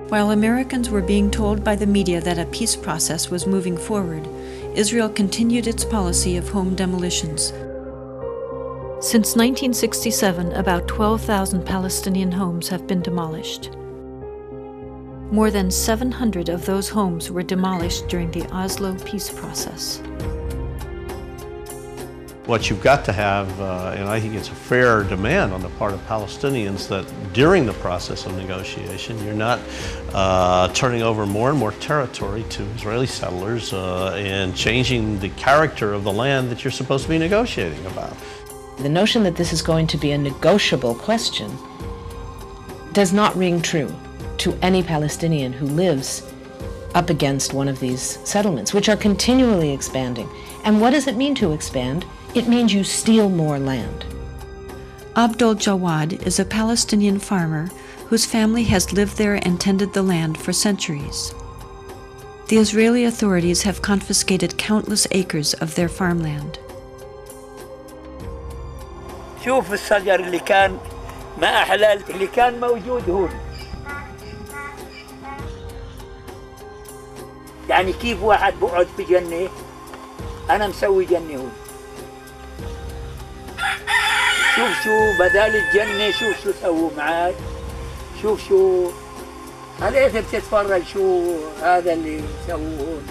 While Americans were being told by the media that a peace process was moving forward, Israel continued its policy of home demolitions. Since 1967, about 12,000 Palestinian homes have been demolished. More than 700 of those homes were demolished during the Oslo peace process. What you've got to have, and I think it's a fair demand on the part of Palestinians, that during the process of negotiation, you're not turning over more and more territory to Israeli settlers and changing the character of the land that you're supposed to be negotiating about. The notion that this is going to be a negotiable question does not ring true to any Palestinian who lives up against one of these settlements, which are continually expanding. And what does it mean to expand? It means you steal more land. Abdul Jawad is a Palestinian farmer whose family has lived there and tended the land for centuries. The Israeli authorities have confiscated countless acres of their farmland. شوف الشجر اللي كان ما أحلى اللي كان موجود هون. يعني كيف واحد بقعد في جنة أنا مسوي جنة هون. شوف شو بدال الجنة شوف شو سووا معاي. شوف شو هلا إذا بتتفرج شو هذا اللي سووه هون.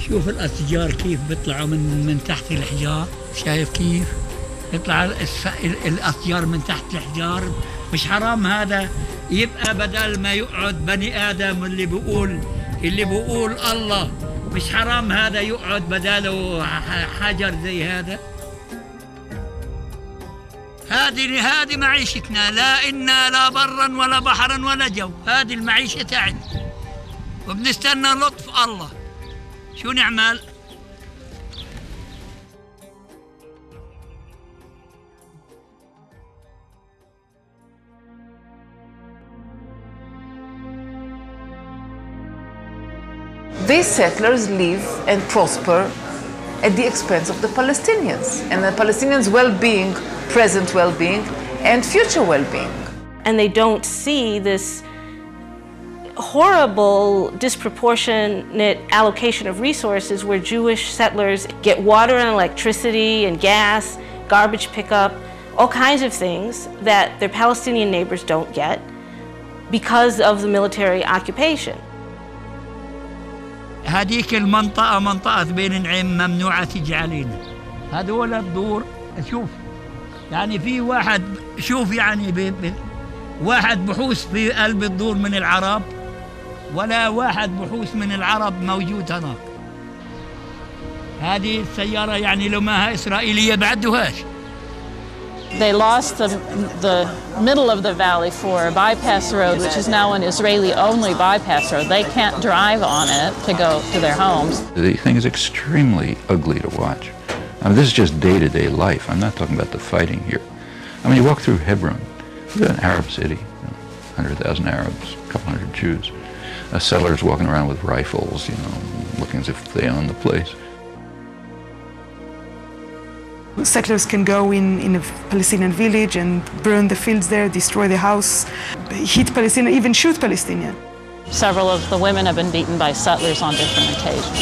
شوف الأشجار كيف بيطلعوا من تحت الأحجار، شايف كيف؟ يطلع الأشجار من تحت الأحجار. مش حرام هذا يبقى بدل ما يقعد بني آدم اللي بيقول الله، مش حرام هذا يقعد بداله حجر زي هذا؟ هذه معيشتنا، لا إنا لا برا ولا بحرا ولا جو، هذه المعيشة تاعنا وبنستنى لطف الله. شو نعمل؟ These settlers live and prosper at the expense of the Palestinians and the Palestinians' well-being, present well-being and future well-being. And they don't see this horrible, disproportionate allocation of resources where Jewish settlers get water and electricity and gas, garbage pickup, all kinds of things that their Palestinian neighbors don't get because of the military occupation. هذيك المنطقة منطقة بين نعيم ممنوعة تيجي علينا. هذول الدور شوف يعني في واحد شوف يعني واحد بحوث في قلب الدور من العرب ولا واحد بحوث من العرب موجود هناك. هذه السيارة يعني لو ما إسرائيلية بعدوهاش. They lost the middle of the valley for a bypass road, which is now an Israeli-only bypass road. They can't drive on it to go to their homes. The thing is extremely ugly to watch. I mean, this is just day-to-day life. I'm not talking about the fighting here. I mean, you walk through Hebron, it's an Arab city, 100,000 Arabs, a couple hundred Jews. Settlers walking around with rifles, looking as if they own the place. Settlers can go in a Palestinian village and burn the fields there, destroy the house, hit Palestinian, even shoot Palestinian. Several of the women have been beaten by settlers on different occasions.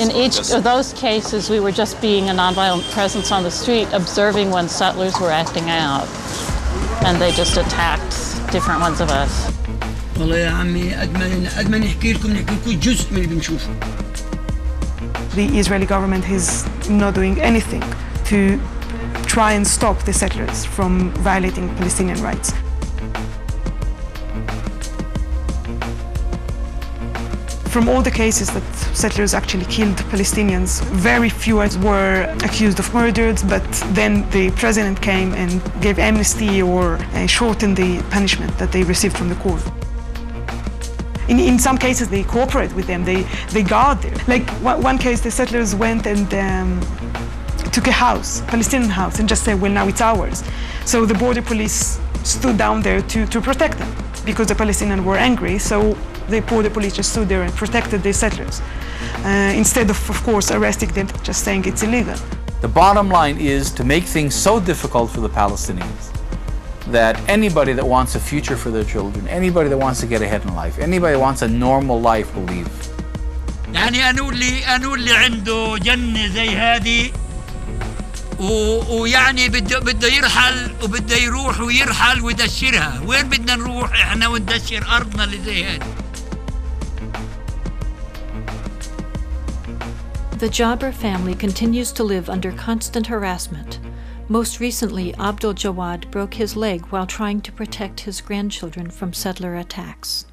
In each of those cases, we were just being a nonviolent presence on the street, observing when settlers were acting out. And they just attacked different ones of us. والله يا عمي قد ما نحكي لكم جزء من اللي بنشوفه. The Israeli government is not doing anything to try and stop the settlers from violating Palestinian rights. From all the cases that settlers actually killed Palestinians, very few were accused of murders, but then the president came and gave amnesty or shortened the punishment that they received from the court. In some cases, they cooperate with them, they guard them. Like one case, the settlers went and took a house, Palestinian house, and just said, well, now it's ours. So the border police stood down there to protect them because the Palestinians were angry. So the border police just stood there and protected the settlers instead of course, arresting them, just saying it's illegal. The bottom line is to make things so difficult for the Palestinians that anybody that wants a future for their children, anybody that wants to get ahead in life, anybody that wants a normal life will leave. يعني أنو اللي عنده جنة زي هذه ويعني بده يرحل وبده يروح ويرحل ويدشرها. وين بدنا نروح احنا وندشر أرضنا اللي زي هذه؟ The Jabr family continues to live under constant harassment. Most recently, Abdul Jawad broke his leg while trying to protect his grandchildren from settler attacks.